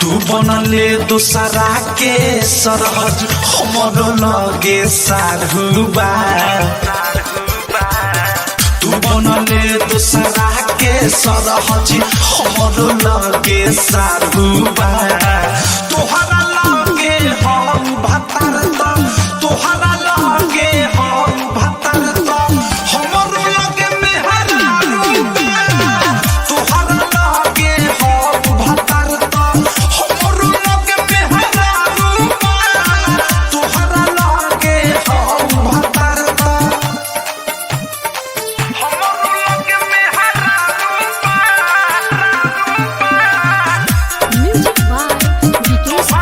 तू बनले दूसरा के सरहज हमरो लगे सारुबा तू बनले दूसरा के सरहज हमरो लगे सारुबा तोहरा लगे हम भतर तो तोहरा लगे हम भतर तो हमरो लगे मेहरारूबा तोहरा लगे हम भतर तो हमरो लगे मेहरारूबा तोहरा लगे हम भतर तो हमरो लगे मेहरारूबा music by Vikesh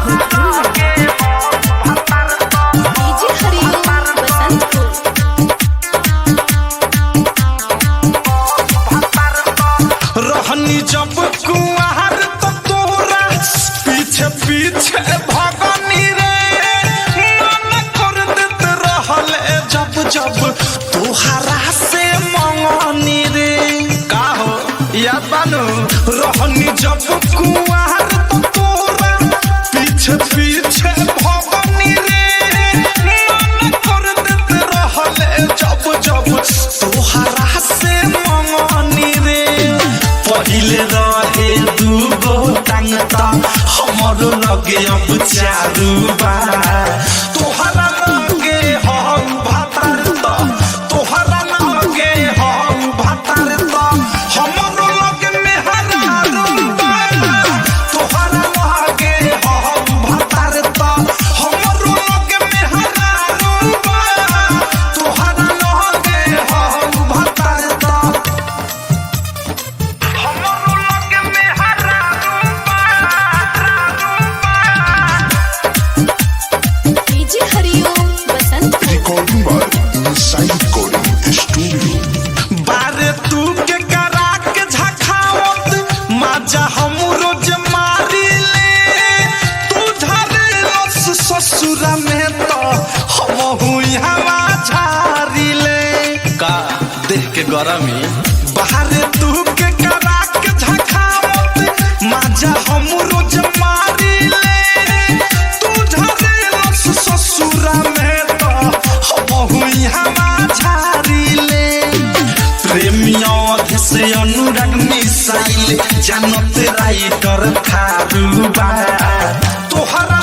DJ Hariom Basantpur. रहनी जब कुआर तो तोरा पीछे पीछे भगनी रे मन कर देत रहल जब जब तोहरा से मंगनी रे का हो याद बानो रहनी जब कुआर तो तोरा पीछे पीछे भगनी रे मन कर देत रहल जब जब तोहरा से मंगनी रे पहिले रहे दूगो टांग त हमरो लगे अब चारुबा तोहरा लगे हम भतर त तोहरा लगे हम भतर त हमरो लगे मेहरारूबा तोहरा लगे हम भतर त हमरो लगे मेहरारूबा तोहरा लगे हम भतर त हमरो लगे मेहरारूबा DJ Hariom Basantpur. Recording by Inside Coding Studio. बारे तू के करा के झखावत माजा हम रोज मारी ले तू झरे रस ससुर में तो हम हुई हवा झारी ले का देख के गरमी बाहरे तू के करा के झखावत माजा हम रोज मारी ले तू झरे रस ससुर में तो हम हुई हवा झारी ले प्रेमियों से अनुराग मिसाइल जानत राइटर थारुबा तोहरा